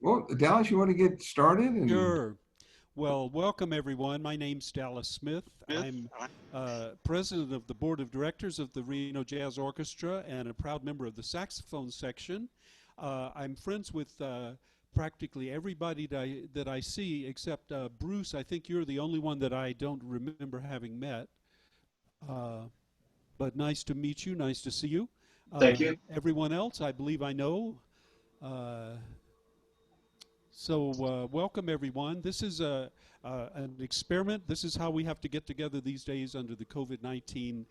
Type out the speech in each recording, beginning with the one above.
Well, Dallas, you want to get started? And Sure. Well, welcome everyone. My name's Dallas Smith. I'm president of the board of directors of the Reno Jazz Orchestra and a proud member of the saxophone section. I'm friends with practically everybody that I see except Bruce. I think you're the only one that I don't remember having met. Uh, but nice to meet you. Nice to see you. Thank you. Everyone else, I believe I know. Uh, So welcome everyone. This is an experiment. This is how we have to get together these days under the COVID-19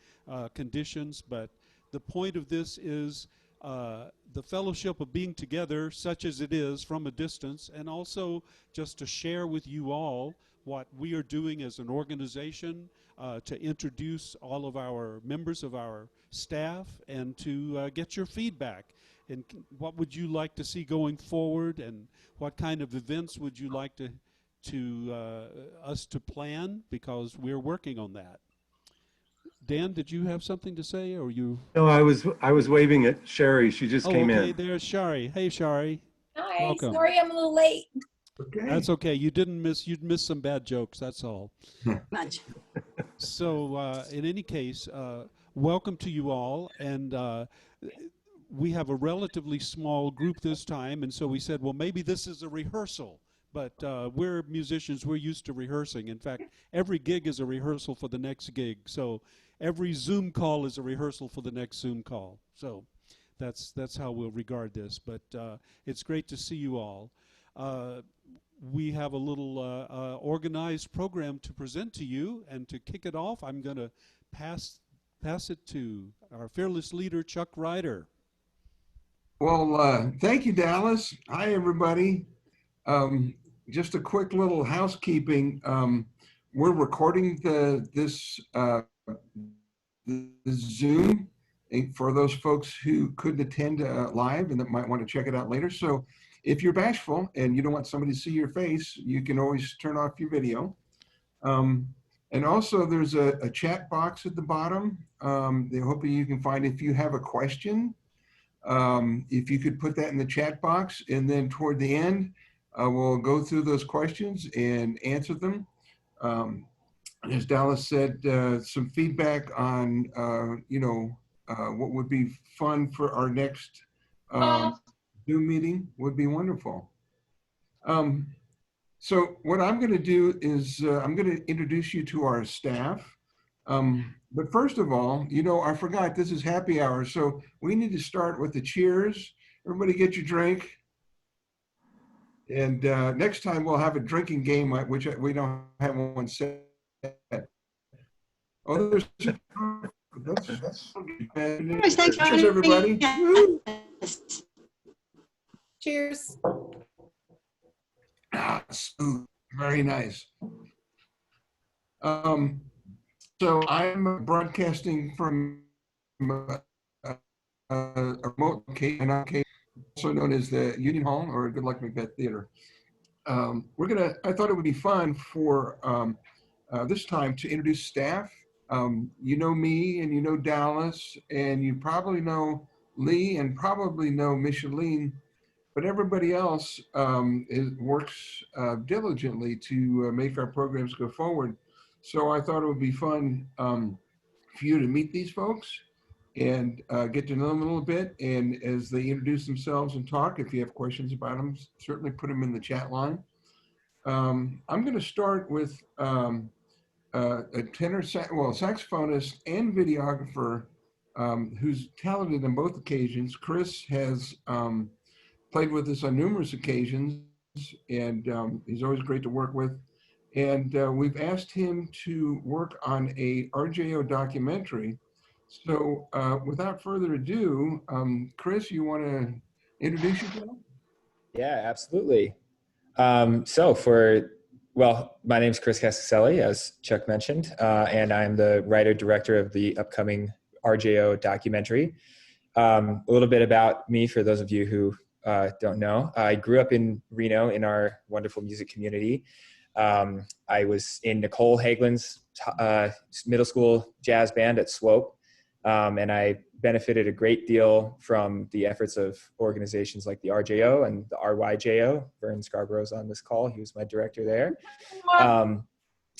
conditions. But the point of this is the fellowship of being together, such as it is, from a distance, and also just to share with you all what we are doing as an organization, to introduce all of our members of our staff, and to get your feedback. And what would you like to see going forward, and what kind of events would you like us to plan? Because we're working on that. Dan, did you have something to say, or you? No, I was waving at Sherry. She just Oh, came okay. in. There's Shari. Hey, Shari. Hi, Welcome. sorry I'm a little late. okay. That's okay. You'd miss some bad jokes. That's all. Much. So, in any case, welcome to you all, and we have a relatively small group this time, and so we said, well, maybe this is a rehearsal. But we're musicians, we're used to rehearsing. In fact, every gig is a rehearsal for the next gig. So every Zoom call is a rehearsal for the next Zoom call. So that's how we'll regard this. But it's great to see you all. We have a little organized program to present to you, and to kick it off, I'm going to pass it to our fearless leader, Chuck Ryder. Well, thank you, Dallas. Hi, everybody. Just a quick little housekeeping. We're recording this Zoom for those folks who couldn't attend live and that might want to check it out later. So if you're bashful and you don't want somebody to see your face, you can always turn off your video. And also there's a chat box at the bottom. They hope you can find if you have a question. If you could put that in the chat box, and then toward the end, we'll go through those questions and answer them. As Dallas said, some feedback on, what would be fun for our next Zoom meeting would be wonderful. So what I'm going to do is I'm going to introduce you to our staff. But first of all, I forgot this is happy hour, so we need to start with the cheers. Everybody get your drink. And next time we'll have a drinking game, which we don't have one set. Oh, that's Thanks, cheers, everybody. Cheers. Smooth. Very nice. So I'm broadcasting from a remote location, also known as the Union Hall or Good Luck Macbeth Theater. I thought it would be fun for this time to introduce staff. You know me and you know Dallas, and you probably know Lee and probably know Micheline, but everybody else works diligently to make our programs go forward. So I thought it would be fun for you to meet these folks and get to know them a little bit. And as they introduce themselves and talk, if you have questions about them, certainly put them in the chat line. I'm going to start with a saxophonist and videographer who's talented on both occasions. Chris has played with us on numerous occasions, and he's always great to work with. And we've asked him to work on a Rjo documentary. So without further ado, Chris, you want to introduce yourself? Yeah, absolutely. My name is Chris Caselli, as Chuck mentioned, and I'm the writer-director of the upcoming Rjo documentary. A little bit about me for those of you who don't know. I grew up in Reno in our wonderful music community. I was in Nicole Hegman's middle school jazz band at Swope. And I benefited a great deal from the efforts of organizations like the RJO and the RYJO. Vern Scarborough's on this call. He was my director there.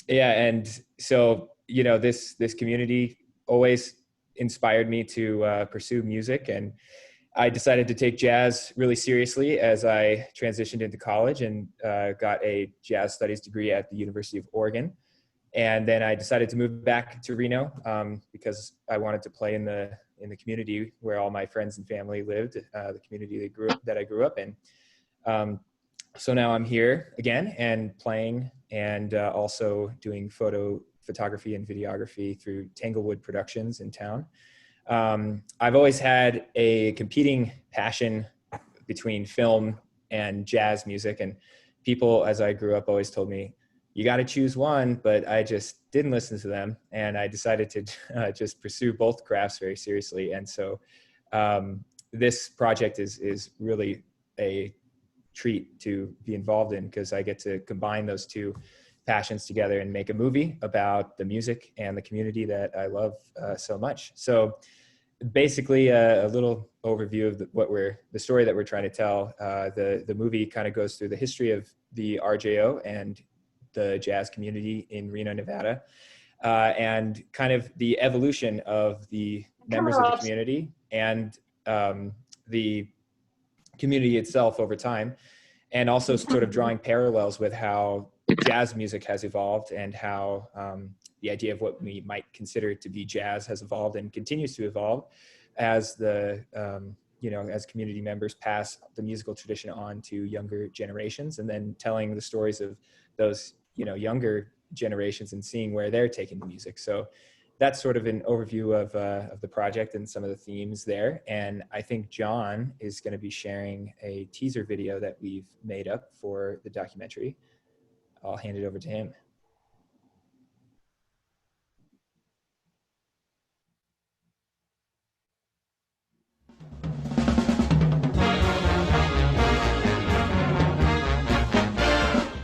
Yeah, and so, you know, this community always inspired me to pursue music, and I decided to take jazz really seriously as I transitioned into college and got a jazz studies degree at the University of Oregon. And then I decided to move back to Reno because I wanted to play in the community where all my friends and family lived, the community that I grew up in. So now I'm here again and playing, and also doing photography and videography through Tanglewood Productions in town. I've always had a competing passion between film and jazz music, and people as I grew up always told me, you got to choose one, but I just didn't listen to them, and I decided to just pursue both crafts very seriously. And so this project is really a treat to be involved in, because I get to combine those two passions together and make a movie about the music and the community that I love so much. So basically a little overview of the story that we're trying to tell. The movie kind of goes through the history of the RJO and the jazz community in Reno, Nevada, and kind of the evolution of the members of the community and the community itself over time, and also sort of drawing parallels with how jazz music has evolved and how the idea of what we might consider to be jazz has evolved and continues to evolve as as community members pass the musical tradition on to younger generations, and then telling the stories of those younger generations and seeing where they're taking the music. So that's sort of an overview of the project and some of the themes there. And I think John is going to be sharing a teaser video that we've made up for the documentary. I'll hand it over to him.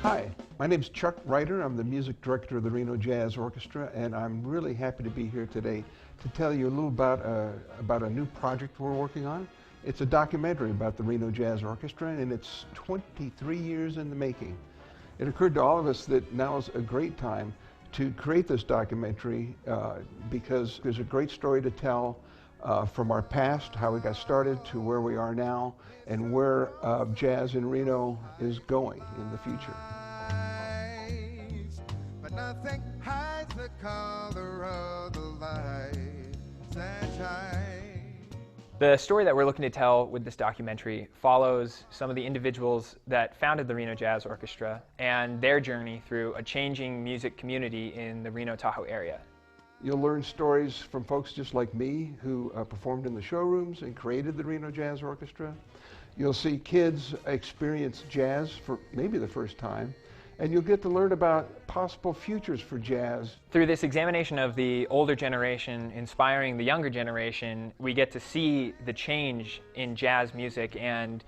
Hi, my name's Chuck Ryder. I'm the music director of the Reno Jazz Orchestra, and I'm really happy to be here today to tell you a little about a new project we're working on. It's a documentary about the Reno Jazz Orchestra, and it's 23 years in the making. It occurred to all of us that now is a great time to create this documentary because there's a great story to tell from our past, how we got started, to where we are now, and where jazz in Reno is going in the future. But nothing hides the color of the light, sunshine. The story that we're looking to tell with this documentary follows some of the individuals that founded the Reno Jazz Orchestra and their journey through a changing music community in the Reno-Tahoe area. You'll learn stories from folks just like me who performed in the showrooms and created the Reno Jazz Orchestra. You'll see kids experience jazz for maybe the first time, and you'll get to learn about possible futures for jazz. Through this examination of the older generation inspiring the younger generation, we get to see the change in jazz music and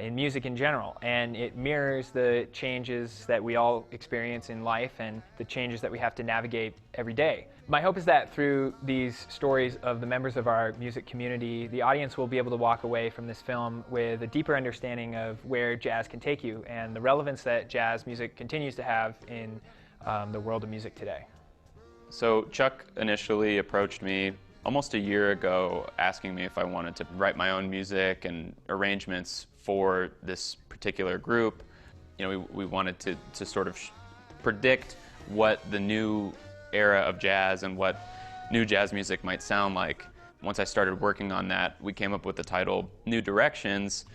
in music in general, and it mirrors the changes that we all experience in life and the changes that we have to navigate every day. My hope is that through these stories of the members of our music community, the audience will be able to walk away from this film with a deeper understanding of where jazz can take you and the relevance that jazz music continues to have in the world of music today. So Chuck initially approached me almost a year ago asking me if I wanted to write my own music and arrangements for this particular group. We wanted to sort of predict what the new era of jazz and what new jazz music might sound like. Once I started working on that, we came up with the title New Directions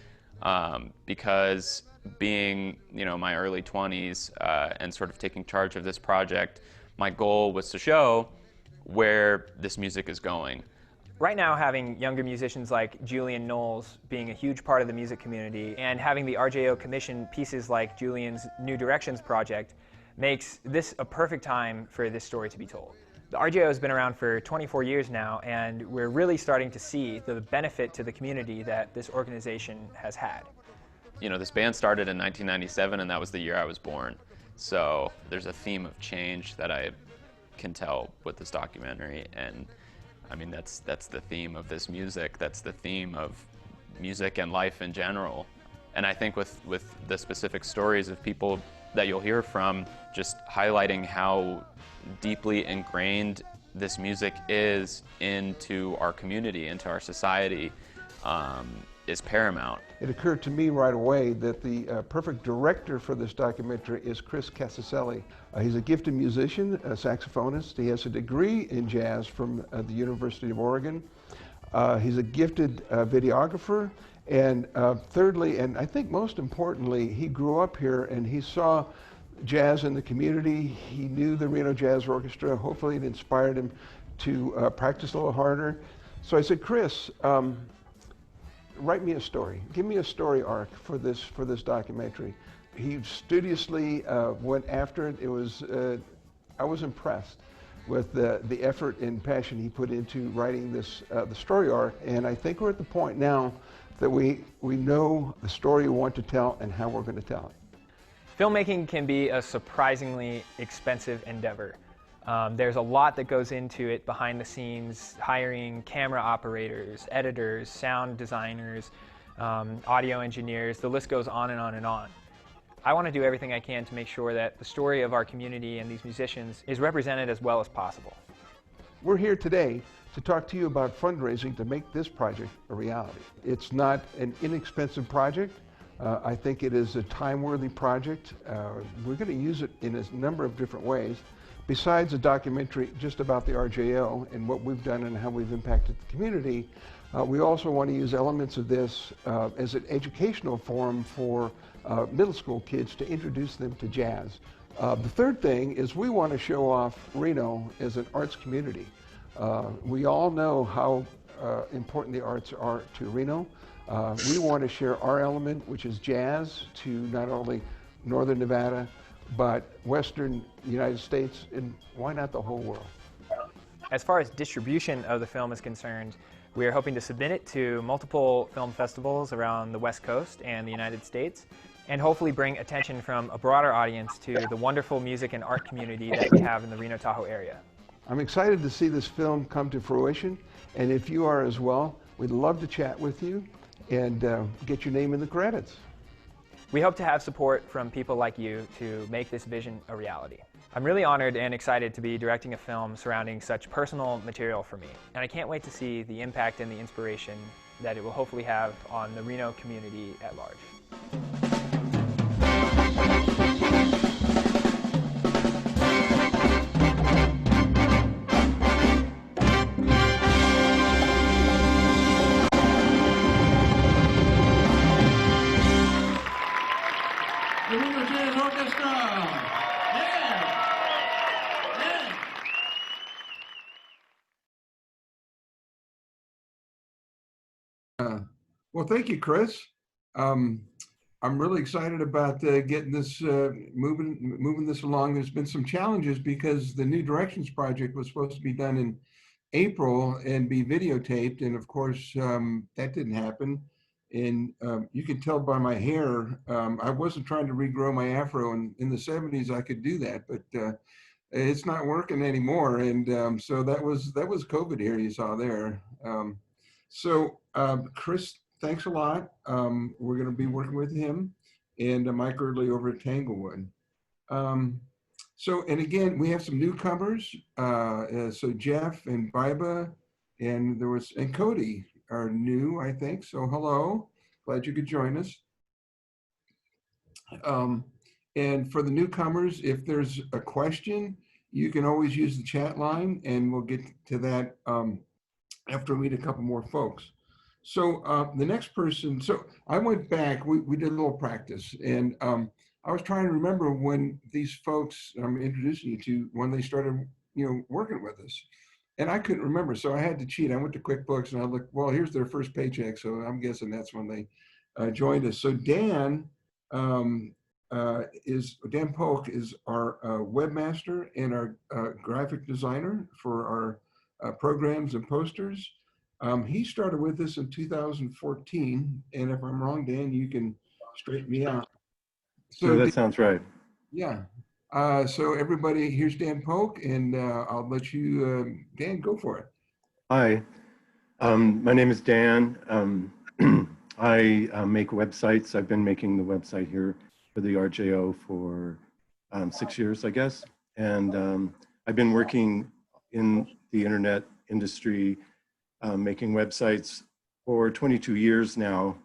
because being my early 20s and sort of taking charge of this project, my goal was to show where this music is going. Right now, having younger musicians like Julian Knowles being a huge part of the music community and having the RJO commission pieces like Julian's New Directions project makes this a perfect time for this story to be told. The RJO has been around for 24 years now, and we're really starting to see the benefit to the community that this organization has had. This band started in 1997, and that was the year I was born. So there's a theme of change that I can tell with this documentary, and I mean, that's the theme of this music. That's the theme of music and life in general. And I think with the specific stories of people that you'll hear from, just highlighting how deeply ingrained this music is into our community, into our society, is paramount. It occurred to me right away that the perfect director for this documentary is Chris Caselli. He's a gifted musician, a saxophonist. He has a degree in jazz from the University of Oregon. He's a gifted videographer. And thirdly, and I think most importantly, he grew up here and he saw jazz in the community. He knew the Reno Jazz Orchestra. Hopefully it inspired him to practice a little harder. So I said, Chris, write me a story. Give me a story arc for this documentary. He studiously went after it. It was, I was impressed with the effort and passion he put into writing this, the story arc. And I think we're at the point now that we know the story we want to tell and how we're going to tell it. Filmmaking can be a surprisingly expensive endeavor. There's a lot that goes into it behind the scenes, hiring camera operators, editors, sound designers, audio engineers, the list goes on and on and on. I want to do everything I can to make sure that the story of our community and these musicians is represented as well as possible. We're here today to talk to you about fundraising to make this project a reality. It's not an inexpensive project. I think it is a time-worthy project. We're going to use it in a number of different ways. Besides a documentary just about the RJO and what we've done and how we've impacted the community, we also want to use elements of this as an educational forum for middle school kids to introduce them to jazz. The third thing is we want to show off Reno as an arts community. We all know how important the arts are to Reno. We want to share our element, which is jazz, to not only Northern Nevada, but Western United States, and why not the whole world? As far as distribution of the film is concerned, we are hoping to submit it to multiple film festivals around the West Coast and the United States, and hopefully bring attention from a broader audience to the wonderful music and art community that we have in the Reno Tahoe area. I'm excited to see this film come to fruition, and if you are as well, we'd love to chat with you and get your name in the credits. We hope to have support from people like you to make this vision a reality. I'm really honored and excited to be directing a film surrounding such personal material for me, and I can't wait to see the impact and the inspiration that it will hopefully have on the Reno community at large. The Reno Jazz Orchestra! Yeah! Yeah! Well, thank you, Chris. I'm really excited about getting this moving this along. There's been some challenges because the New Directions project was supposed to be done in April and be videotaped, and of course that didn't happen. And you can tell by my hair, I wasn't trying to regrow my afro, and in the 70s I could do that, but it's not working anymore. And so that was COVID hair you saw there. Chris, thanks a lot. We're going to be working with him and Mike Eardley over at Tanglewood. And again, we have some newcomers. So Jeff and Biba and Cody are new, I think. So hello, glad you could join us. And for the newcomers, if there's a question, you can always use the chat line, and we'll get to that after we meet a couple more folks. So the next person, so I went back, we did a little practice, and I was trying to remember when these folks I'm introducing you to, when they started, working with us. And I couldn't remember, so I had to cheat. I went to QuickBooks and I looked, well, here's their first paycheck, so I'm guessing that's when they joined us. So Dan Polk is our webmaster and our graphic designer for our programs and posters. He started with us in 2014, and if I'm wrong, Dan, you can straighten me out. So that sounds right. Yeah. So everybody, here's Dan Polk, and I'll let you, Dan, go for it. Hi, my name is Dan. I make websites. I've been making the website here for the RJO for 6 years, I guess. And I've been working in the internet industry, making websites for 22 years now.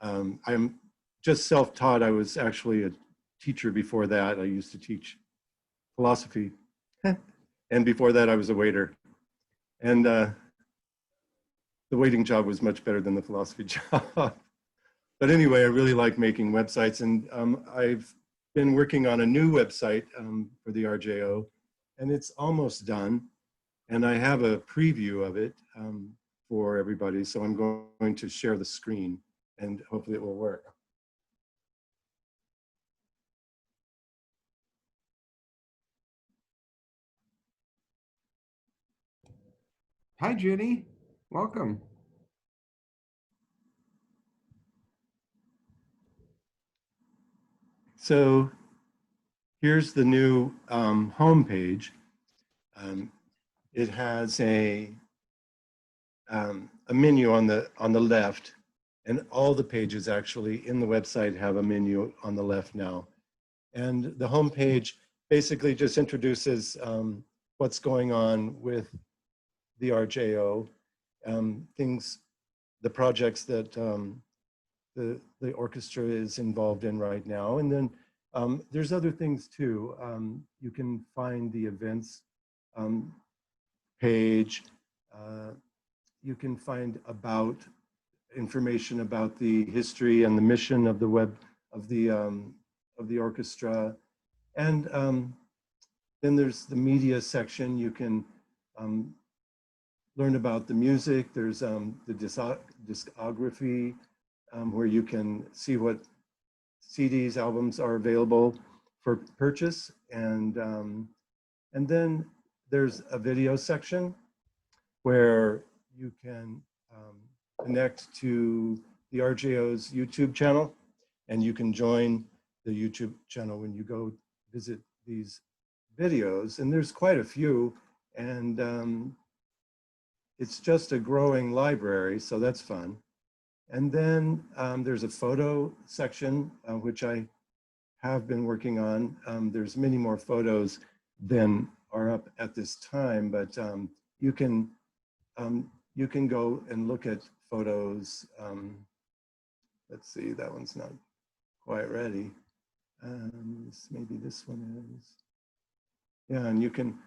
I'm just self-taught. I was actually a teacher before that. I used to teach philosophy. And before that, I was a waiter. And the waiting job was much better than the philosophy job. But anyway, I really like making websites. And I've been working on a new website for the RJO, and it's almost done. And I have a preview of it for everybody. So I'm going to share the screen, and hopefully it will work. Hi, Jenny. Welcome. So here's the new home page. It has a menu on the left, and all the pages actually in the website have a menu on the left now. And the home page basically just introduces what's going on with the RJO, things, the projects that the orchestra is involved in right now. And then there's other things too. You can find the events page. You can find information about the history and the mission of the orchestra. And then there's the media section. You can learn about the music. There's the discography, where you can see what CDs, albums are available for purchase. And then there's a video section where you can connect to the RJO's YouTube channel, and you can join the YouTube channel when you go visit these videos. And there's quite a few, and it's just a growing library, so that's fun. And then there's a photo section, which I have been working on. There's many more photos than are up at this time, but you can go and look at photos. Let's see, that one's not quite ready. Maybe this one is. Yeah, and you can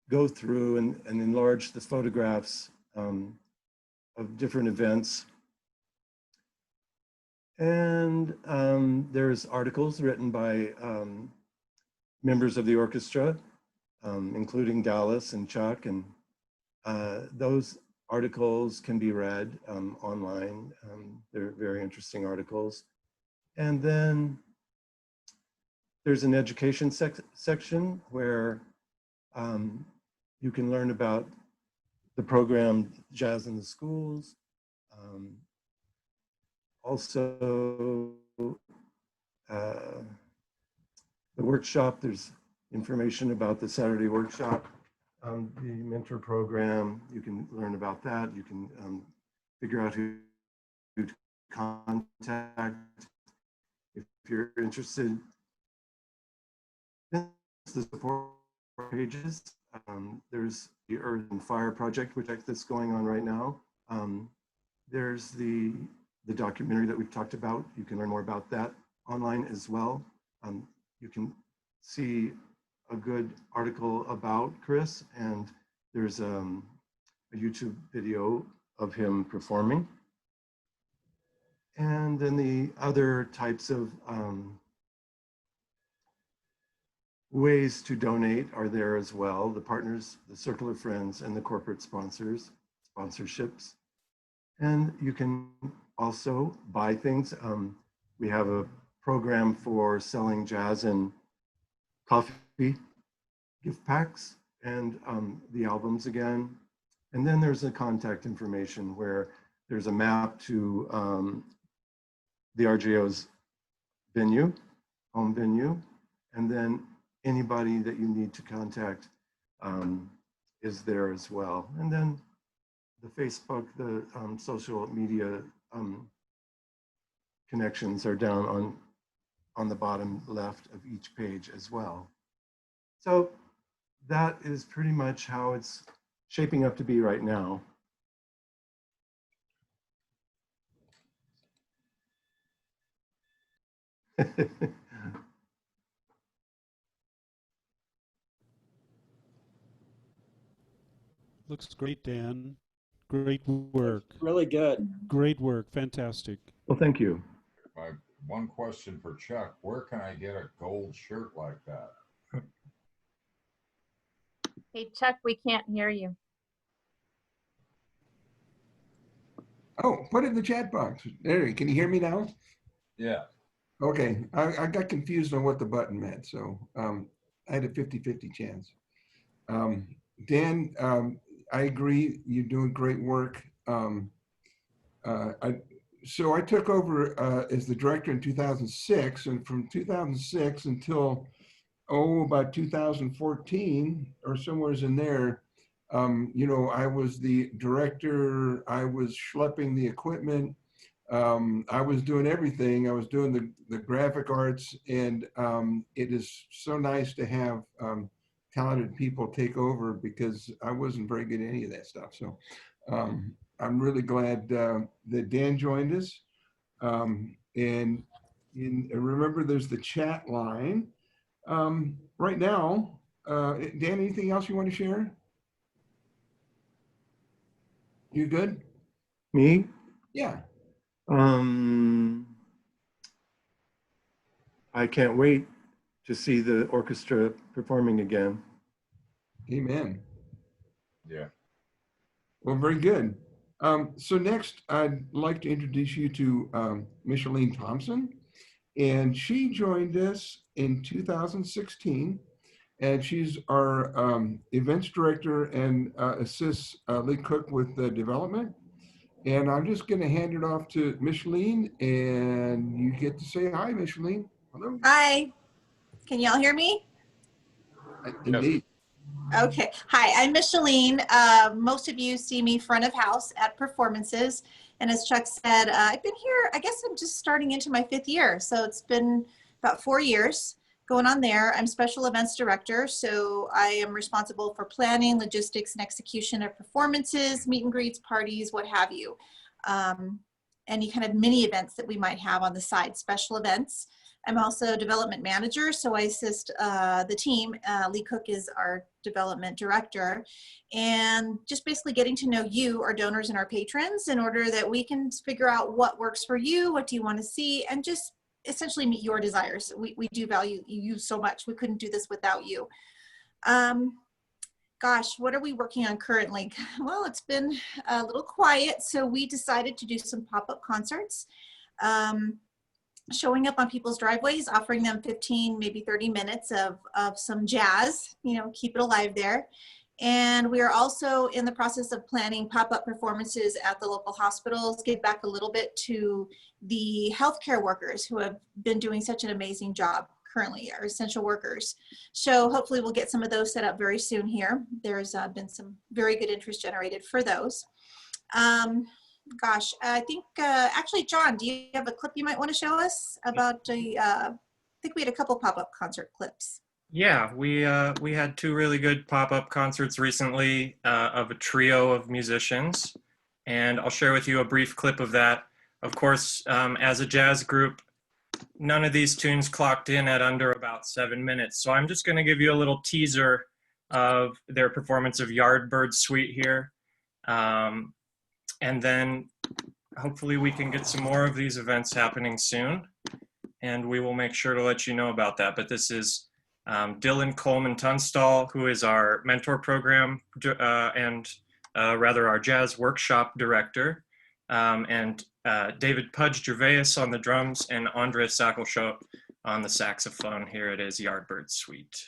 go through and enlarge the photographs of different events. And there's articles written by members of the orchestra, including Dallas and Chuck, and those articles can be read online. They're very interesting articles. And then there's an education section where you can learn about the program Jazz in the Schools. Also, the workshop, there's information about the Saturday workshop, the mentor program. You can learn about that. You can figure out who to contact if you're interested. The support pages. There's the Earth and Fire Project, which that's going on right now. There's the documentary that we've talked about. You can learn more about that online as well. You can see a good article about Chris, and there's a YouTube video of him performing. And then the other types of ways to donate are there as well. The partners, the circle of friends, and the corporate sponsorships. And you can also buy things. We have a program for selling jazz and coffee gift packs, and the albums again. And then there's the contact information where there's a map to the RJO's venue, home venue, and then anybody that you need to contact is there as well. And then the Facebook, the social media connections are down on the bottom left of each page as well. So that is pretty much how it's shaping up to be right now. Looks great, Dan. Great work. Really good. Great work. Fantastic. Well, thank you. My one question for Chuck, where can I get a gold shirt like that? Hey, Chuck, we can't hear you. Oh, put it in the chat box. There, can you hear me now? Yeah. Okay, I got confused on what the button meant, so I had a 50-50 chance. Dan, I agree, you're doing great work. So I took over as the director in 2006, and from 2006 until, about 2014 or somewhere in there, you know, I was the director, I was schlepping the equipment, I was doing everything. I was doing the graphic arts, and it is so nice to have talented people take over, because I wasn't very good at any of that stuff. So I'm really glad that Dan joined us. And remember, there's the chat line. Right now, Dan, anything else you want to share? You good? Me? Yeah. I can't wait to see the orchestra performing again. Amen. Yeah. Well, very good. So next, I'd like to introduce you to Micheline Thompson. And she joined us in 2016. And she's our events director and assists Lee Cook with the development. And I'm just going to hand it off to Micheline, and you get to say hi, Micheline. Hello. Hi. Can y'all hear me? Indeed. Okay. Hi, I'm Micheline. Most of you see me front of house at performances. And as Chuck said, I've been here, I guess I'm just starting into my 5th year. So it's been about 4 years going on there. I'm special events director. So I am responsible for planning, logistics, and execution of performances, meet and greets, parties, what have you. Any kind of mini events that we might have on the side, special events. I'm also development manager, so I assist the team. Lee Cook is our development director, and just basically getting to know you, our donors and our patrons, in order that we can figure out what works for you, what do you want to see, and just essentially meet your desires. We do value you so much. We couldn't do this without you. Gosh, what are we working on currently? Well, it's been a little quiet, so we decided to do some pop-up concerts. Showing up on people's driveways, offering them 15, maybe 30 minutes of some jazz, you know, keep it alive there. And we are also in the process of planning pop-up performances at the local hospitals, give back a little bit to the healthcare workers who have been doing such an amazing job currently, our essential workers. So hopefully we'll get some of those set up very soon here. There's been some very good interest generated for those. Gosh, I think, actually, John, do you have a clip you might want to show us about I think we had a couple pop-up concert clips. Yeah, we had 2 really good pop-up concerts recently of a trio of musicians, and I'll share with you a brief clip of that. Of course, as a jazz group, none of these tunes clocked in at under about 7 minutes, so I'm just going to give you a little teaser of their performance of Yardbird Suite here. And then hopefully we can get some more of these events happening soon, and we will make sure to let you know about that. But this is Dylan Coleman Tunstall, who is our mentor program and rather our jazz workshop director, and David Pudge Gervais on the drums, and Andre Sackelshot on the saxophone. Here it is, Yardbird Suite.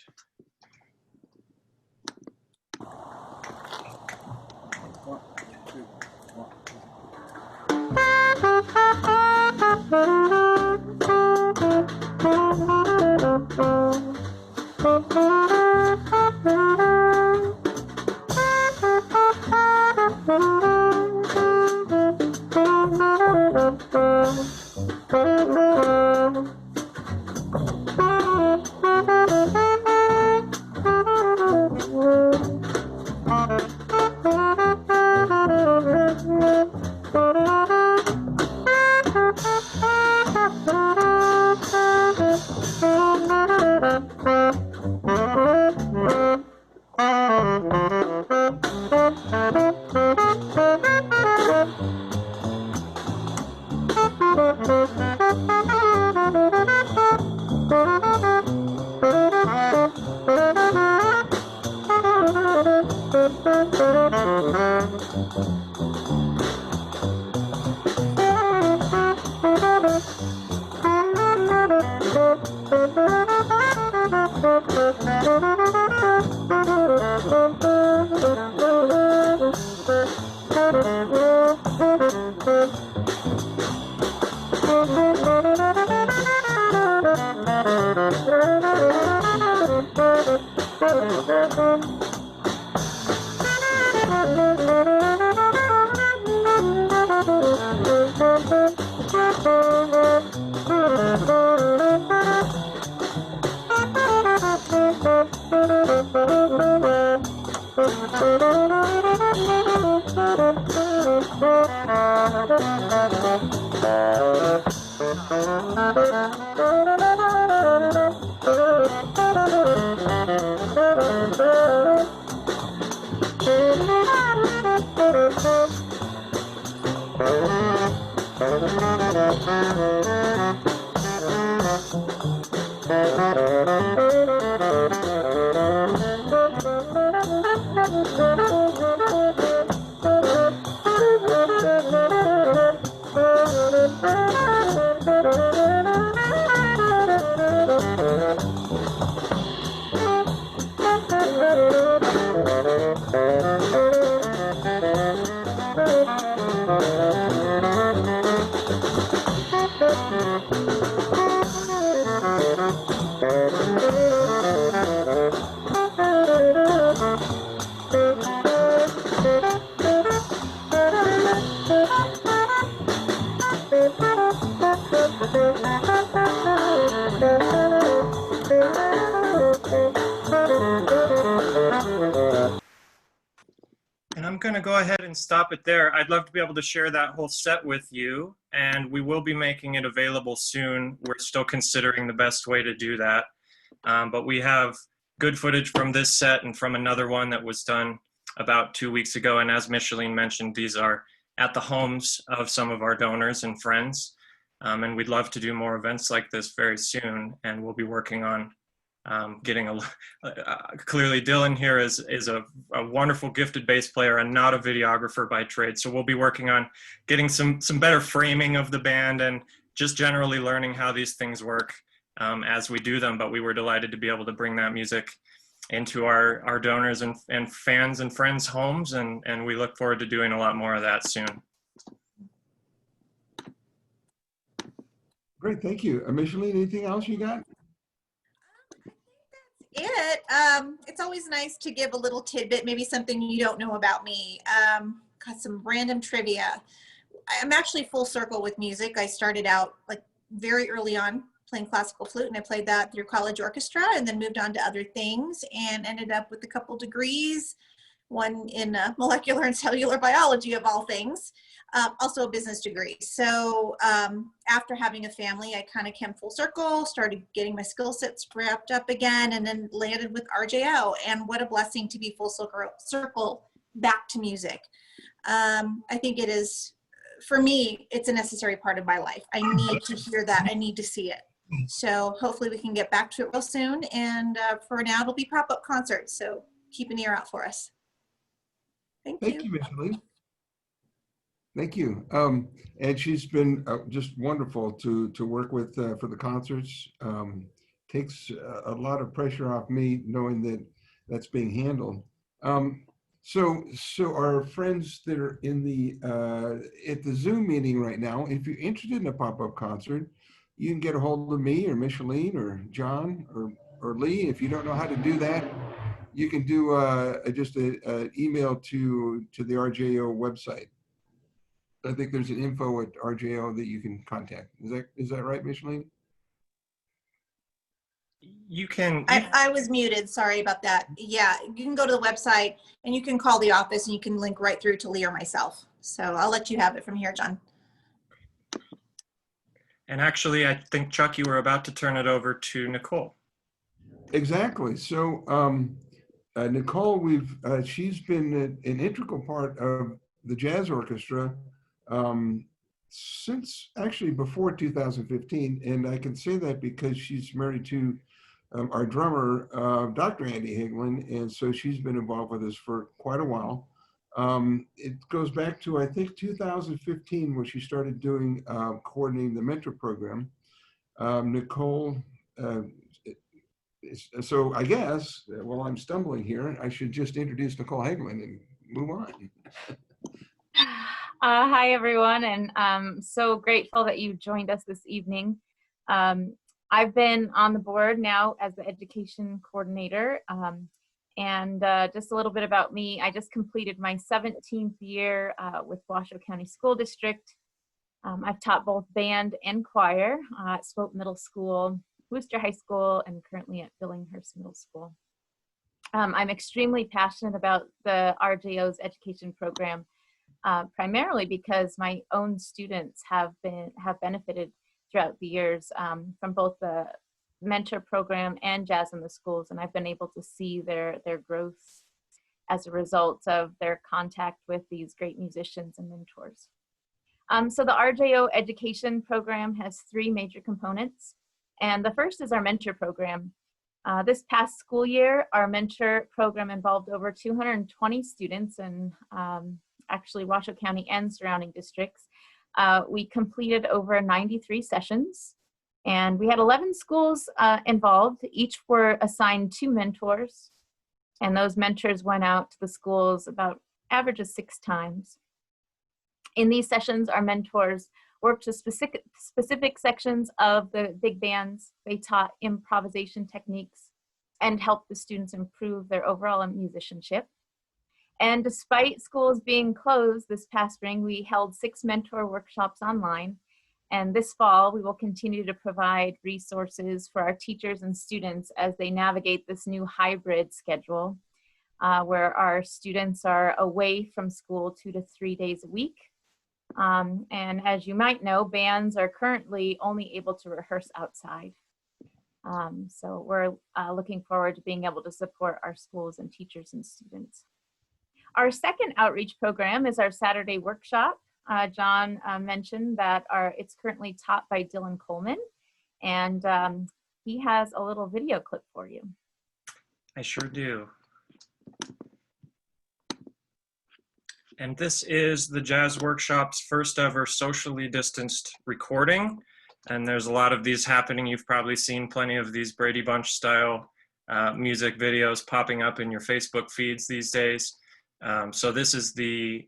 And I'm going to go ahead and stop it there. I'd love to be able to share that whole set with you, and we will be making it available soon. We're still considering the best way to do that. But we have good footage from this set and from another one that was done about 2 weeks ago. And as Micheline mentioned, these are at the homes of some of our donors and friends. And we'd love to do more events like this very soon. And we'll be working on getting clearly Dylan here is a wonderful gifted bass player and not a videographer by trade. So we'll be working on getting some better framing of the band and just generally learning how these things work as we do them. But we were delighted to be able to bring that music into our donors and fans and friends' homes, and we look forward to doing a lot more of that soon. Great, thank you. Micheline, anything else you got? It's always nice to give a little tidbit, maybe something you don't know about me. Got some random trivia. I'm actually full circle with music. I started out like very early on playing classical flute, and I played that through college orchestra and then moved on to other things and ended up with a couple degrees, one in molecular and cellular biology of all things, also a business degree. So after having a family, I kind of came full circle, started getting my skill sets wrapped up again, and then landed with Rjo. And what a blessing to be full circle back to music. I think it is, for me, it's a necessary part of my life. I need to hear that. I need to see it. So hopefully we can get back to it real soon. And for now, it'll be pop-up concerts. So keep an ear out for us. Thank you, Micheline. Thank you. And she's been just wonderful to work with for the concerts. Takes a lot of pressure off me knowing that that's being handled. So our friends that are in the at the Zoom meeting right now, if you're interested in a pop-up concert, you can get a hold of me or Micheline or John or Lee. If you don't know how to do that, you can do just an email to the Rjo website. I think there's an info at Rjo that you can contact. Is that right, Micheline? You can. I was muted. Sorry about that. Yeah, you can go to the website and you can call the office and you can link right through to Lee or myself. So I'll let you have it from here, John. And actually, I think, Chuck, you were about to turn it over to Nicole. Exactly. So Nicole, she's been an integral part of the jazz orchestra since actually before 2015. And I can say that because she's married to our drummer, Dr. Andy Hegman. And so she's been involved with us for quite a while. It goes back to, I think, 2015 when she started doing coordinating the mentor program. Nicole, so I guess while I'm stumbling here, I should just introduce Nicole Hegman and move on. Hi, everyone, and I'm so grateful that you joined us this evening. I've been on the board now as the education coordinator. And just a little bit about me, I just completed my 17th year with Washoe County School District. I've taught both band and choir at Swope Middle School, Worcester High School, and currently at Billinghurst Middle School. I'm extremely passionate about the RJO's education program, primarily because my own students have benefited throughout the years from both the mentor program and Jazz in the Schools, and I've been able to see their growth as a result of their contact with these great musicians and mentors. So the RJO Education Program has three major components, and the first is our mentor program. This past school year, our mentor program involved over 220 students in actually Washoe County and surrounding districts. We completed over 93 sessions, and we had 11 schools involved. Each were assigned 2 mentors, and those mentors went out to the schools about average of 6 times. In these sessions, our mentors worked with specific sections of the big bands. They taught improvisation techniques and helped the students improve their overall musicianship. And despite schools being closed this past spring, we held 6 mentor workshops online. And this fall, we will continue to provide resources for our teachers and students as they navigate this new hybrid schedule, where our students are away from school 2 to 3 days a week. And as you might know, bands are currently only able to rehearse outside. So we're looking forward to being able to support our schools and teachers and students. Our second outreach program is our Saturday workshop. John mentioned that it's currently taught by Dylan Coleman, and he has a little video clip for you. I sure do. And this is the Jazz Workshop's first ever socially distanced recording. And there's a lot of these happening. You've probably seen plenty of these Brady Bunch style music videos popping up in your Facebook feeds these days. So this is the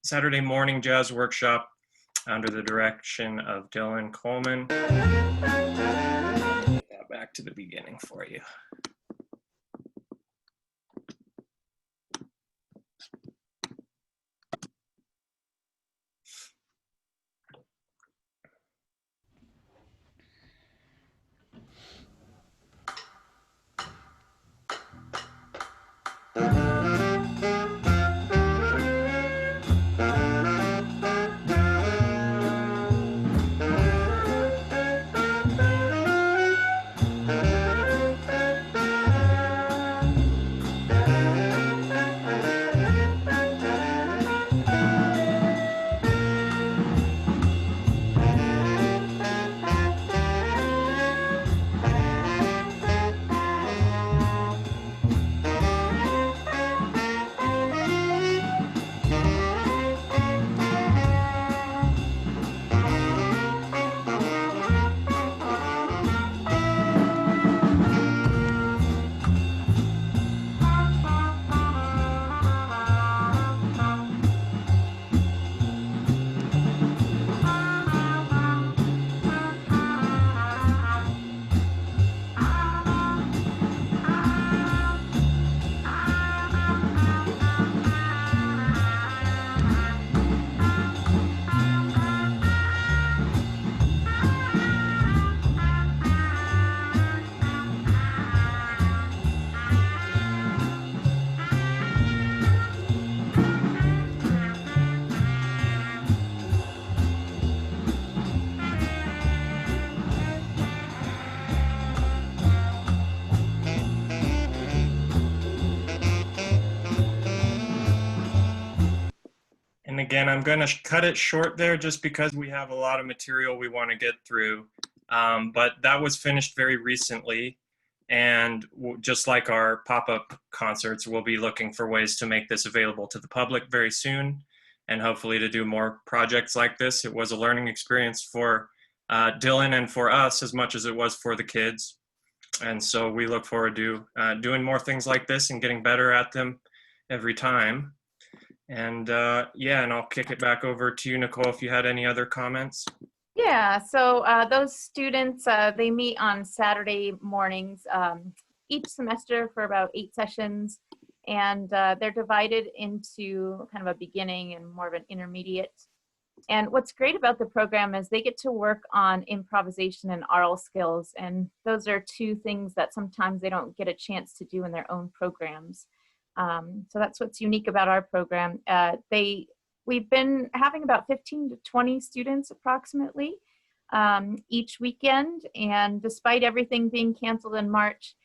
Saturday morning jazz workshop under the direction of Dylan Coleman. Back to the beginning for you. again, I'm going to cut it short there just because we have a lot of material we want to get through. But that was finished very recently. And just like our pop-up concerts, we'll be looking for ways to make this available to the public very soon, and hopefully to do more projects like this. It was a learning experience for Dylan and for us as much as it was for the kids. And so we look forward to doing more things like this and getting better at them every time. And yeah, and I'll kick it back over to you, Nicole, if you had any other comments. Yeah, so those students, they meet on Saturday mornings each semester for about 8 sessions, and they're divided into kind of a beginning and more of an intermediate. And what's great about the program is they get to work on improvisation and oral skills, and those are 2 things that sometimes they don't get a chance to do in their own programs. So that's what's unique about our program. We've been having about 15 to 20 students approximately each weekend, and despite everything being canceled in March,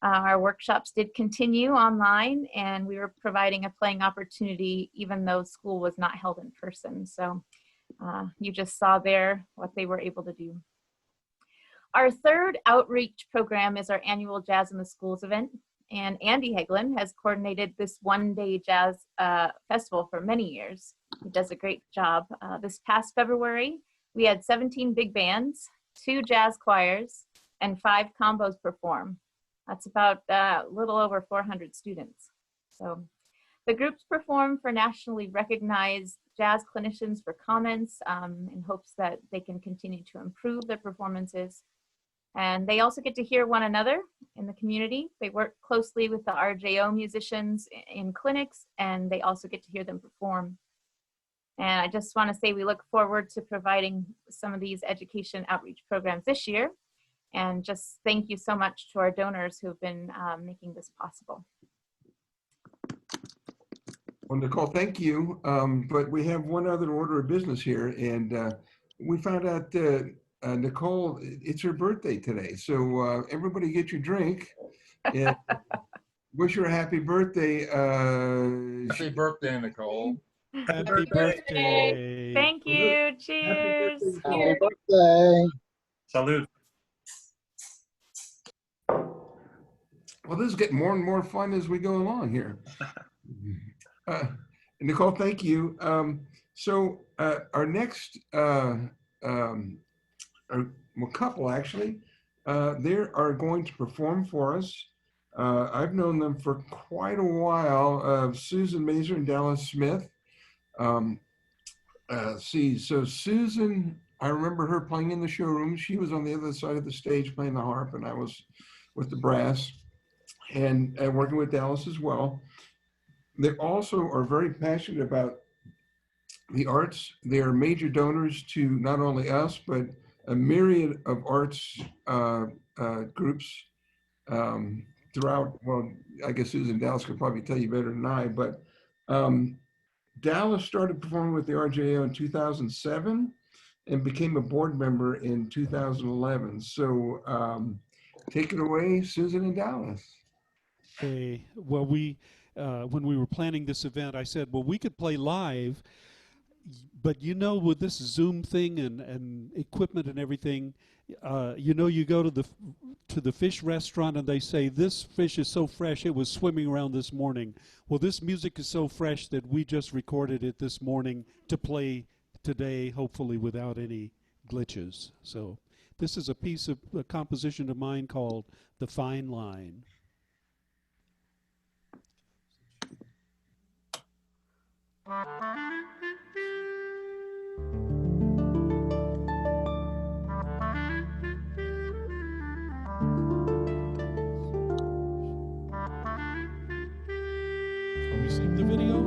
our workshops did continue online, and we were providing a playing opportunity even though school was not held in person. So you just saw there what they were able to do. Our third outreach program is our annual Jazz in the Schools event. And Andy Hegman has coordinated this one-day jazz festival for many years. He does a great job. This past February, we had 17 big bands, 2 jazz choirs, and 5 combos perform. That's about a little over 400 students. So the groups perform for nationally recognized jazz clinicians for comments in hopes that they can continue to improve their performances. And they also get to hear one another in the community. They work closely with the RJO musicians in clinics, and they also get to hear them perform. And I just want to say we look forward to providing some of these education outreach programs this year. And just thank you so much to our donors who've been making this possible. Well, Nicole, thank you. But we have one other order of business here, and we found out Nicole, it's her birthday today, so everybody get your drink and wish her a happy birthday. Happy birthday, Nicole. Happy birthday. Thank you. Cheers. Happy birthday. Salud. Well, this is getting more and more fun as we go along here. Nicole, thank you. So our next couple actually, they are going to perform for us. I've known them for quite a while, Susan Mazur and Dallas Smith. So Susan, I remember her playing in the showroom. She was on the other side of the stage playing the harp, and I was with the brass and working with Dallas as well. They also are very passionate about the arts. They are major donors to not only us, but a myriad of arts groups throughout. Well, I guess Susan Dallas could probably tell you better than I, but Dallas started performing with the RJO in 2007 and became a board member in 2011. So take it away, Susan and Dallas. Hey, well, when we were planning this event, I said, well, we could play live, but you know, with this Zoom thing and equipment and everything, you know, you go to the fish restaurant and they say, this fish is so fresh, it was swimming around this morning. Well, this music is so fresh that we just recorded it this morning to play today, hopefully without any glitches. So this is a piece of a composition of mine called The Fine Line. Have we seen the video?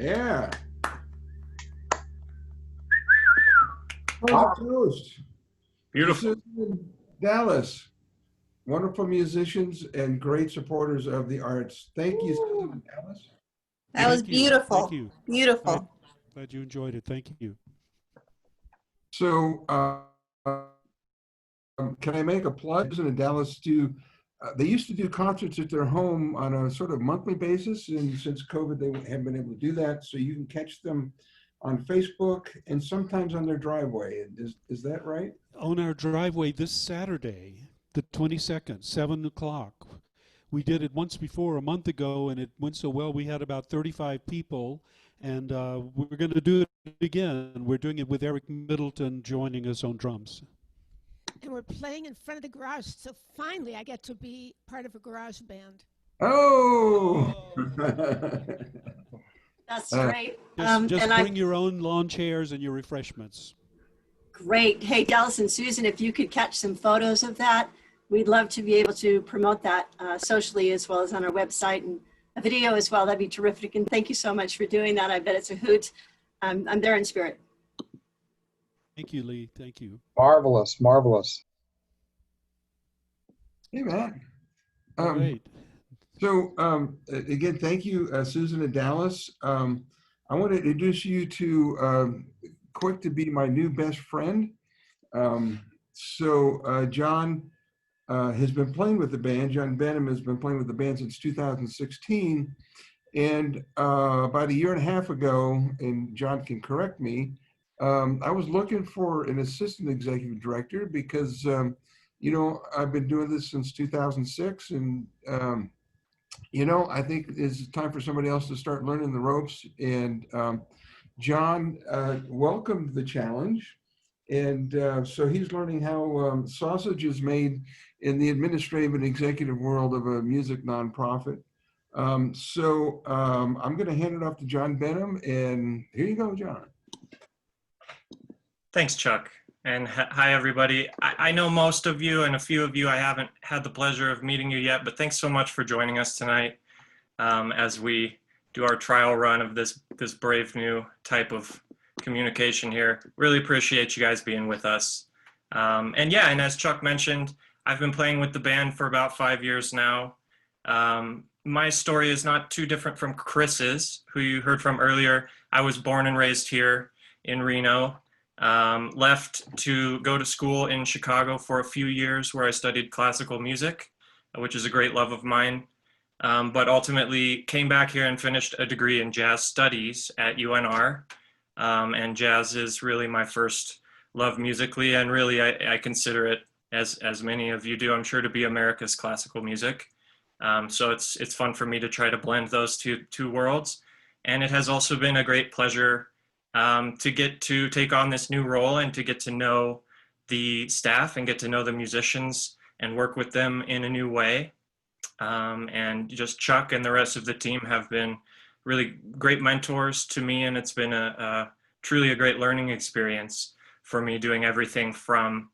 Yeah. Hot toast. Beautiful. Dallas. Wonderful musicians and great supporters of the arts. Thank you, Susan, Dallas. That was Thank you. beautiful. Thank you. Beautiful. Glad you enjoyed it. Thank you. So, can I make a plug? In Dallas, they used to do concerts at their home on a sort of monthly basis, and since COVID, they haven't been able to do that. So you can catch them on Facebook and sometimes on their driveway. Is that right? On our driveway this Saturday, the 22nd, 7 o'clock. We did it once before a month ago, and it went so well. We had about 35 people, and we're going to do it again. We're doing it with Eric Middleton joining us on drums. And we're playing in front of the garage, so finally I get to be part of a garage band. Oh! That's great. Just bring your own lawn chairs and your refreshments. Great. Hey, Dallas and Susan, if you could catch some photos of that, we'd love to be able to promote that socially as well as on our website, and a video as well. That'd be terrific. And thank you so much for doing that. I bet it's a hoot. I'm there in spirit. Thank you, Lee. Thank you. Marvelous, marvelous. Hey, Matt. Great. So again, thank you, Susan and Dallas. I want to introduce you to Quick to be my new best friend. John has been playing with the band. John Benham has been playing with the band since 2016. And about a year and a half ago, and John can correct me, I was looking for an assistant executive director because, you know, I've been doing this since 2006. And, you know, I think it's time for somebody else to start learning the ropes. And John welcomed the challenge. And so he's learning how sausage is made in the administrative and executive world of a music nonprofit. I'm going to hand it off to John Benham. And here you go, John. Thanks, Chuck. And hi, everybody. I know most of you and a few of you I haven't had the pleasure of meeting you yet, but thanks so much for joining us tonight as we do our trial run of this brave new type of communication here. Really appreciate you guys being with us. And as Chuck mentioned, I've been playing with the band for about 5 years now. My story is not too different from Chris's, who you heard from earlier. I was born and raised here in Reno. Left to go to school in Chicago for a few years where I studied classical music, which is a great love of mine. But ultimately came back here and finished a degree in jazz studies at UNR. And jazz is really my first love musically, and really I consider it, as many of you do, I'm sure, to be America's classical music. So it's fun for me to try to blend those two worlds. And it has also been a great pleasure to get to take on this new role and to get to know the staff and get to know the musicians and work with them in a new way. And just Chuck and the rest of the team have been really great mentors to me, and it's been truly a great learning experience for me, doing everything from,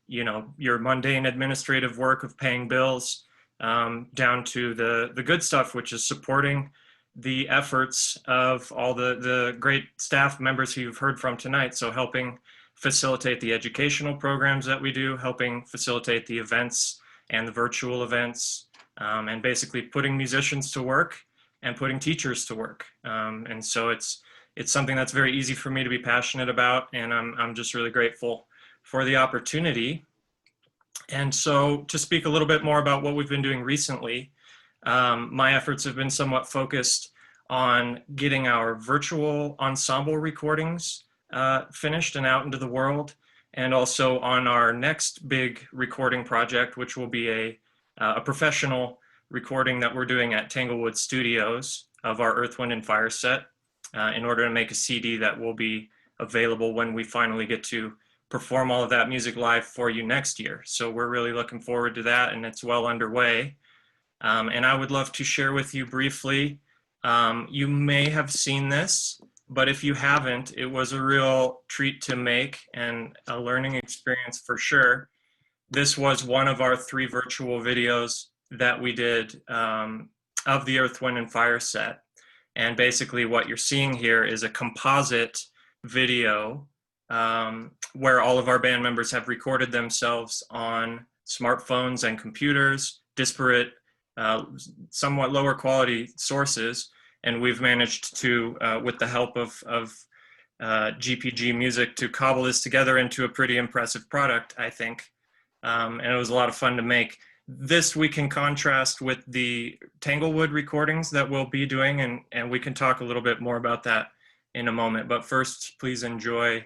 you know, your mundane administrative work of paying bills down to the good stuff, which is supporting the efforts of all the great staff members who you've heard from tonight. So helping facilitate the educational programs that we do, helping facilitate the events and the virtual events, and basically putting musicians to work and putting teachers to work. And so it's something that's very easy for me to be passionate about, and I'm just really grateful for the opportunity. And so to speak a little bit more about what we've been doing recently, my efforts have been somewhat focused on getting our virtual ensemble recordings finished and out into the world, and also on our next big recording project, which will be a professional recording that we're doing at Tanglewood Studios of our Earth, Wind, and Fire set in order to make a CD that will be available when we finally get to perform all of that music live for you next year. So we're really looking forward to that, and it's well underway. And I would love to share with you briefly, you may have seen this, but if you haven't, it was a real treat to make and a learning experience for sure. This was one of our 3 virtual videos that we did of the Earth, Wind, and Fire set. And basically what you're seeing here is a composite video where all of our band members have recorded themselves on smartphones and computers, disparate, somewhat lower quality sources. And we've managed to, with the help of GPG Music, to cobble this together into a pretty impressive product, I think. And it was a lot of fun to make. This we can contrast with the Tanglewood recordings that we'll be doing, and we can talk a little bit more about that in a moment. But first, please enjoy,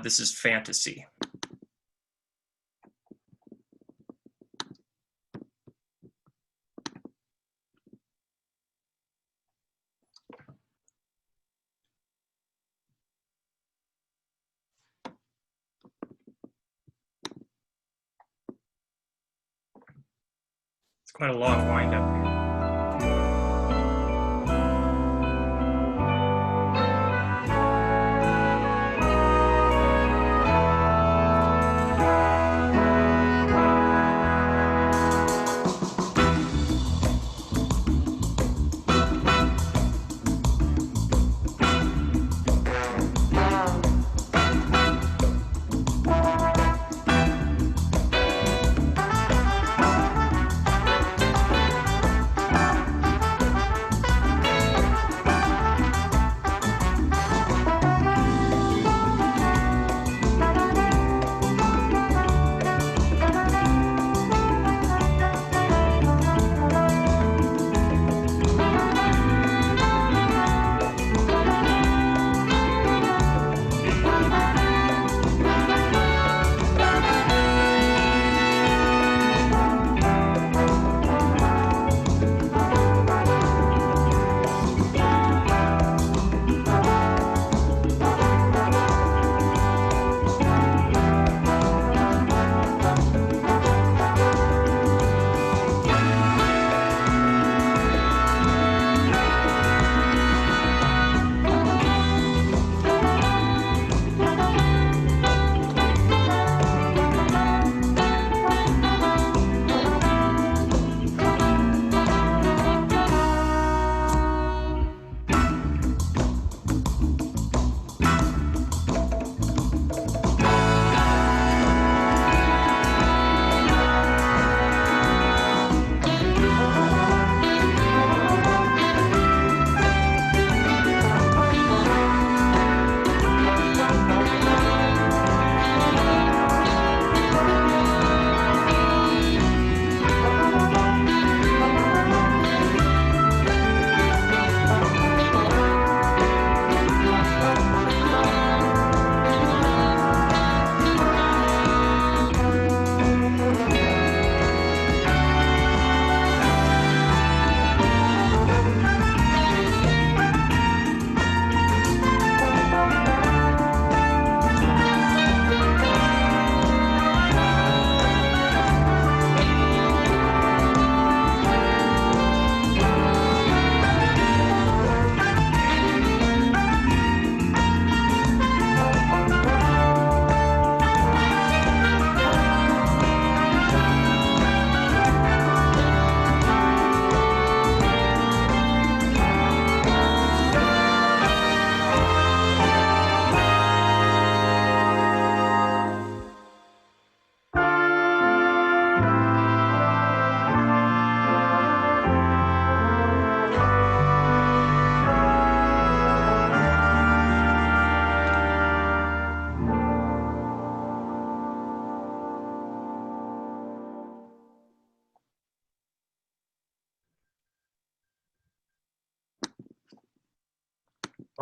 this is Fantasy. It's quite a long wind up here.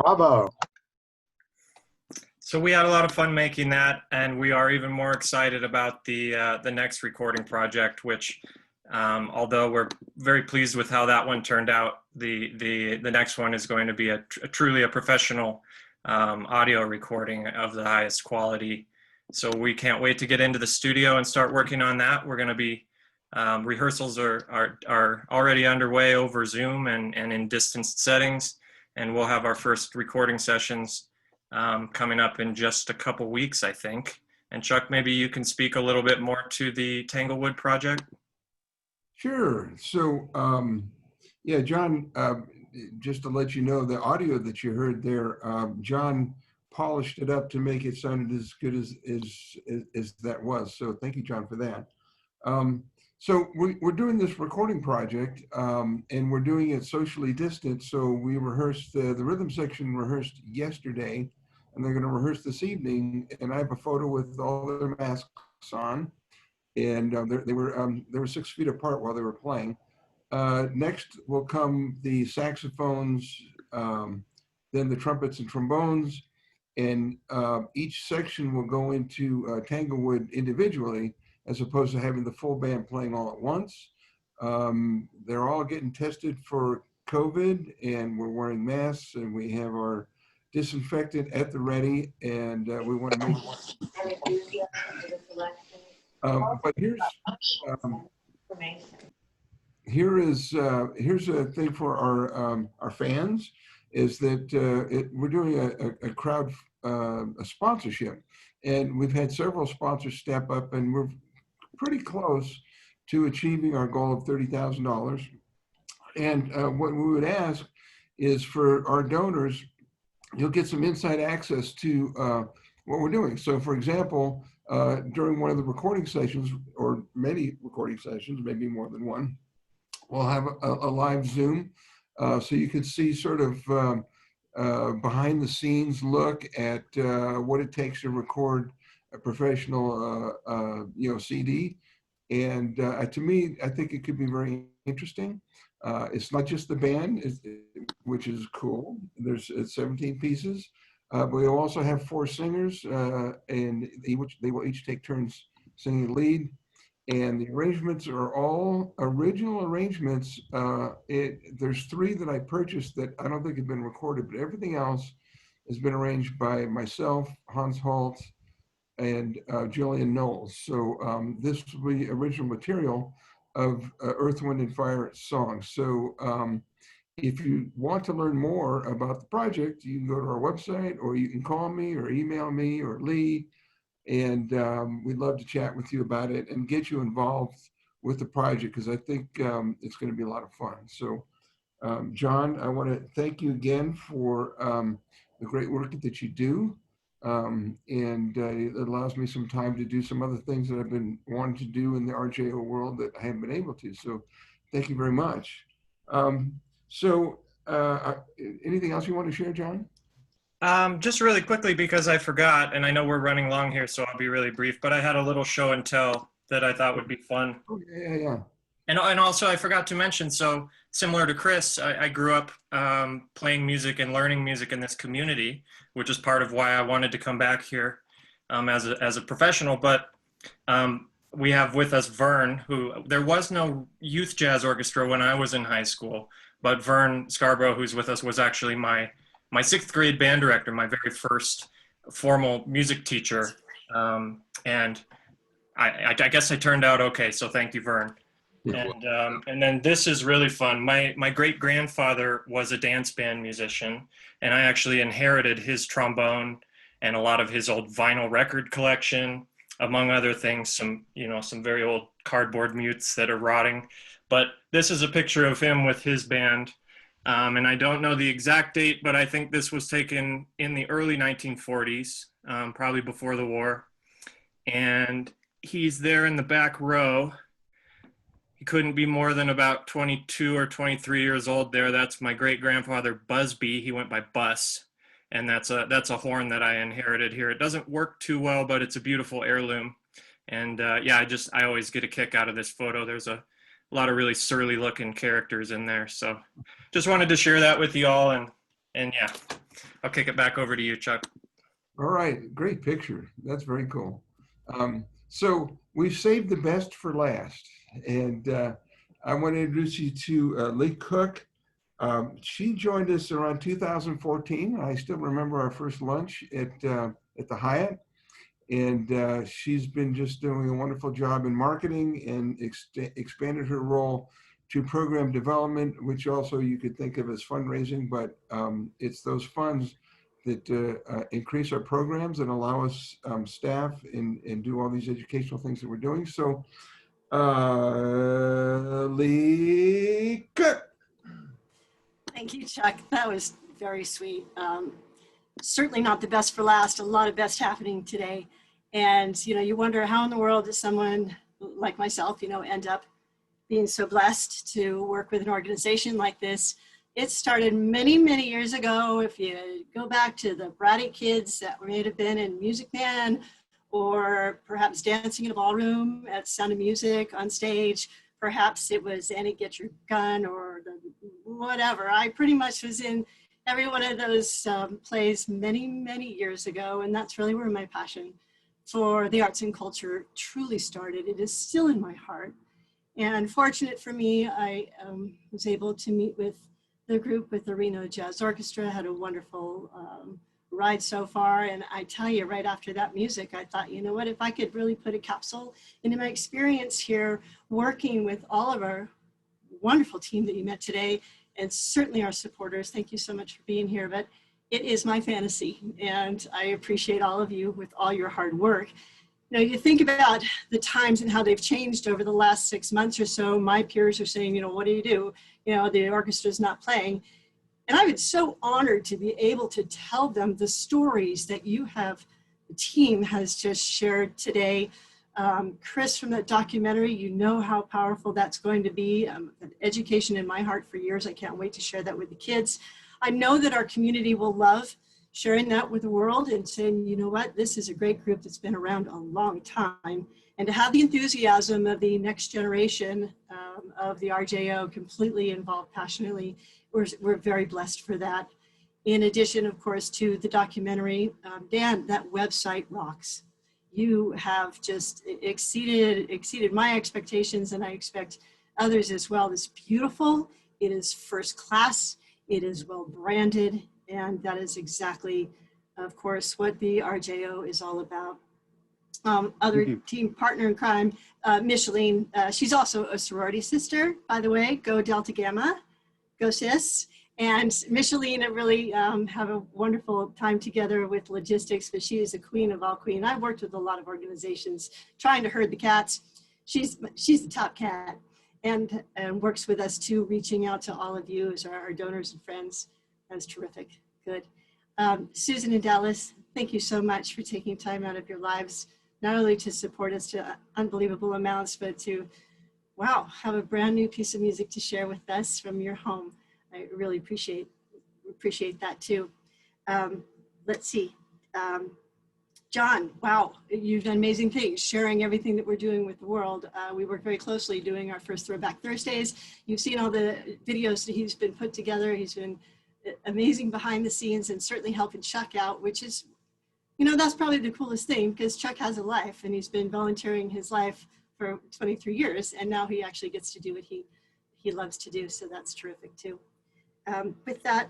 Bravo. So we had a lot of fun making that, and we are even more excited about the next recording project, which, although we're very pleased with how that one turned out, the next one is going to be a truly a professional audio recording of the highest quality. So we can't wait to get into the studio and start working on that. We're going to be rehearsals are already underway over Zoom and in distanced settings, and we'll have our first recording sessions coming up in just a couple weeks, I think. And Chuck, maybe you can speak a little bit more to the Tanglewood project. Sure. So, yeah, John just to let you know, the audio that you heard there, John polished it up to make it sound as good as that was. So thank you, John, for that. So we're doing this recording project, and we're doing it socially distant. So we rehearsed, the rhythm section rehearsed yesterday, and they're going to rehearse this evening. And I have a photo with all their masks on, and they were 6 feet apart while they were playing. Next will come the saxophones, then the trumpets and trombones, and each section will go into Tanglewood individually, as opposed to having the full band playing all at once. They're all getting tested for COVID, and we're wearing masks, and we have our disinfectant at the ready, and we want to make but here's a thing for our fans, is that we're doing a crowd a sponsorship, and we've had several sponsors step up, and we're pretty close to achieving our goal of $30,000. And what we would ask is for our donors, you'll get some inside access to what we're doing. So for example, during one of the recording sessions, or many recording sessions, maybe more than one, we'll have a live Zoom, so you can see sort of behind the scenes look at what it takes to record a professional CD. And to me, I think it could be very interesting. It's not just the band, which is cool. There's 17 pieces, but we also have 4 singers, and they will each take turns singing the lead. And the arrangements are all original arrangements. There's 3 that I purchased that I don't think have been recorded, but everything else has been arranged by myself, Hans Holt, and Julian Knowles. So this will be original material of Earth, Wind, and Fire songs. So if you want to learn more about the project, you can go to our website, or you can call me or email me or Lee, and we'd love to chat with you about it and get you involved with the project, because I think it's going to be a lot of fun. So John, I want to thank you again for the great work that you do. And it allows me some time to do some other things that I've been wanting to do in the RJO world that I haven't been able to. So thank you very much. Anything else you want to share, John? Just really quickly, because I forgot, and I know we're running long here, so I'll be really brief, but I had a little show and tell that I thought would be fun. Oh, yeah. And also I forgot to mention, so similar to Chris, I grew up playing music and learning music in this community, which is part of why I wanted to come back here as a professional. But we have with us Vern, who, there was no youth jazz orchestra when I was in high school, but Vern Scarborough, who's with us, was actually my 6th grade band director, my very first formal music teacher. And I guess I turned out okay, so thank you, Vern. And then this is really fun. My great-grandfather was a dance band musician, and I actually inherited his trombone and a lot of his old vinyl record collection, among other things, some very old cardboard mutes that are rotting. But this is a picture of him with his band. And I don't know the exact date, but I think this was taken in the early 1940s, probably before the war. And he's there in the back row. He couldn't be more than about 22 or 23 years old there. That's my great-grandfather Busby. He went by Bus. And that's a horn that I inherited here. It doesn't work too well, but it's a beautiful heirloom. And yeah, I always get a kick out of this photo. There's a lot of really surly looking characters in there. So just wanted to share that with you all. And yeah, I'll kick it back over to you, Chuck. All right, great picture. That's very cool. So we've saved the best for last. And I want to introduce you to Lee Cook. She joined us around 2014. I still remember our first lunch at the Hyatt. And she's been just doing a wonderful job in marketing, and expanded her role to program development, which also you could think of as fundraising, but it's those funds that increase our programs and allow us staff and do all these educational things that we're doing. So Lee Cook. Thank you, Chuck. That was very sweet. Certainly not the best for last. A lot of best happening today. And, you know, you wonder how in the world does someone like myself, you know, end up being so blessed to work with an organization like this. It started many, many years ago. If you go back to the bratty kids that may have been in Music Man, or perhaps dancing in a ballroom at Sound of Music on stage, perhaps it was Annie Get Your Gun or the whatever. I pretty much was in every one of those plays many, many years ago, and that's really where my passion for the arts and culture truly started. It is still in my heart. And fortunate for me, I was able to meet with the group with the Reno Jazz Orchestra, had a wonderful ride so far. And I tell you, right after that music, I thought, you know what, if I could really put a capsule into my experience here, working with all of our wonderful team that you met today, and certainly our supporters, thank you so much for being here. But it is my fantasy, and I appreciate all of you with all your hard work. You know, you think about the times and how they've changed over the last 6 months or so. My peers are saying, you know, what do? You know, the orchestra's not playing. And I've been so honored to be able to tell them the stories that you have, the team has just shared today. Chris, from that documentary, you know how powerful that's going to be. An education in my heart for years. I can't wait to share that with the kids. I know that our community will love sharing that with the world and saying, you know what, this is a great group that's been around a long time. And to have the enthusiasm of the next generation of the RJO completely involved passionately, we're very blessed for that. In addition, of course, to the documentary, Dan, that website rocks. You have just exceeded my expectations, and I expect others as well. It's beautiful, it is first class, it is well branded, and that is exactly, of course, what the RJO is all about. Other team partner in crime, Micheline, she's also a sorority sister, by the way. Go Delta Gamma, go sis. And Micheline really have a wonderful time together with logistics, but she is a queen of all queen. I've worked with a lot of organizations trying to herd the cats. She's the top cat, and works with us too, reaching out to all of you as our donors and friends. That's terrific. Good. Susan and Dallas, thank you so much for taking time out of your lives, not only to support us to unbelievable amounts, but to, wow, have a brand new piece of music to share with us from your home. I really appreciate that too. Let's see. John, wow, you've done amazing things, sharing everything that we're doing with the world. We work very closely doing our first Throwback Thursdays. You've seen all the videos that he's been put together. He's been amazing behind the scenes and certainly helping Chuck out, which is, you know, that's probably the coolest thing, because Chuck has a life and he's been volunteering his life for 23 years, and now he actually gets to do what he loves to do, so that's terrific too. With that,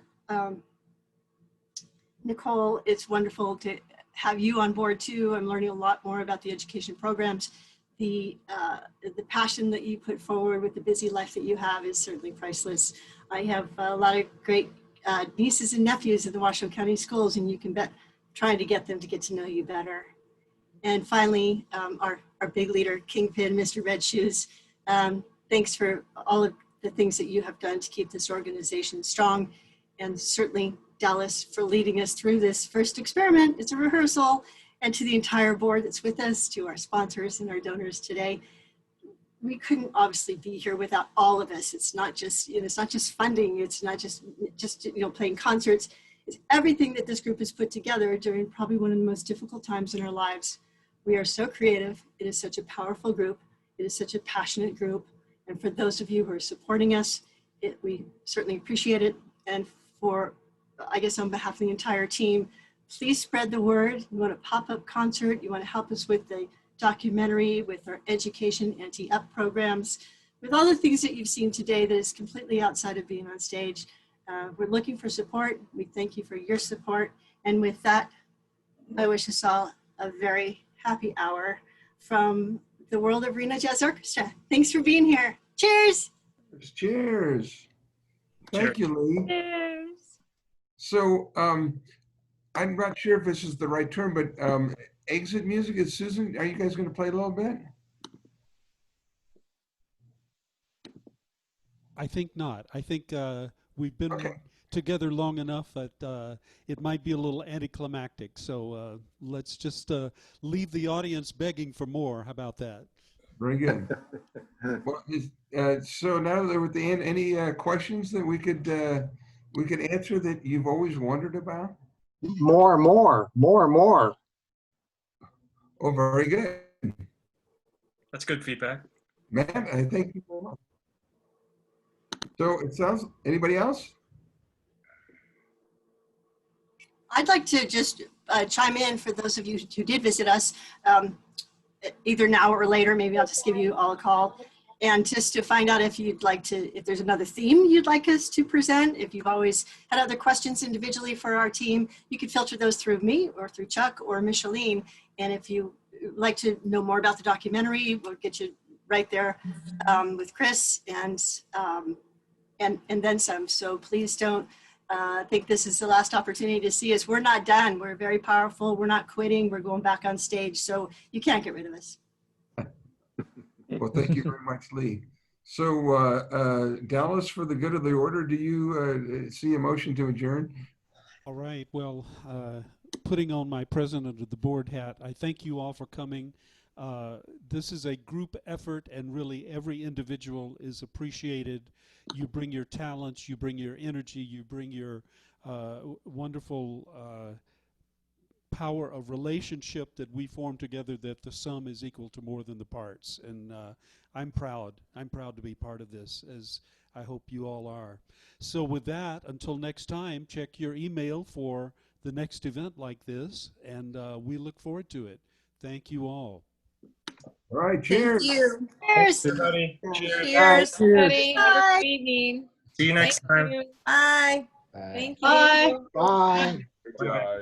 Nicole, it's wonderful to have you on board too. I'm learning a lot more about the education programs. The passion that you put forward with the busy life that you have is certainly priceless. I have a lot of great nieces and nephews in the Washoe County schools, and you can bet trying to get them to get to know you better. And finally, our big leader, Kingpin, Mr. Red Shoes, thanks for all of the things that you have done to keep this organization strong, and certainly Dallas for leading us through this first experiment. It's a rehearsal, and to the entire board that's with us, to our sponsors and our donors today. We couldn't obviously be here without all of us. It's not just, you know, it's not just funding. It's not just you know, playing concerts. It's everything that this group has put together during probably one of the most difficult times in our lives. We are so creative. It is such a powerful group. It is such a passionate group. And for those of you who are supporting us, we certainly appreciate it. And for, I guess on behalf of the entire team, please spread the word. You want a pop-up concert, you want to help us with the documentary, with our education anti-up programs, with all the things that you've seen today that is completely outside of being on stage. We're looking for support. We thank you for your support. And with that, I wish us all a very happy hour from the world of Reno Jazz Orchestra. Thanks for being here. Cheers. Cheers. Thank you, Lee. Cheers. So I'm not sure if this is the right term, but exit music is Susan. Are you guys going to play a little bit? I think not. I think we've been together long enough that it might be a little anticlimactic. So let's just leave the audience begging for more. How about that? Very good. Well, so now that we're at the end, any questions that we could answer that you've always wondered about? More. Oh, very good. That's good feedback. Matt, I thank you very much. So it sounds, anybody else? I'd like to just chime in for those of you who did visit us, either now or later. Maybe I'll just give you all a call, and just to find out if you'd like to, if there's another theme you'd like us to present. If you've always had other questions individually for our team, you could filter those through me or through Chuck or Micheline. And if you like to know more about the documentary, we'll get you right there with Chris and then some. So please don't think this is the last opportunity to see us. We're not done. We're very powerful. We're not quitting. We're going back on stage. So you can't get rid of us. Well, thank you very much, Lee. So Dallas, for the good of the order, do you see a motion to adjourn? All right. Well, putting on my president of the board hat, I thank you all for coming. This is a group effort, and really every individual is appreciated. You bring your talents, you bring your energy, you bring your wonderful power of relationship that we form together, that the sum is equal to more than the parts. And I'm proud to be part of this, as I hope you all are. So with that, until next time, check your email for the next event like this, and we look forward to it. Thank you all. All right, cheers. Thank you. Cheers. Everybody. Cheers. Cheers. Everybody, have a Bye. good evening. See you next Thank time. you. Bye. Thank you. Bye. Good job.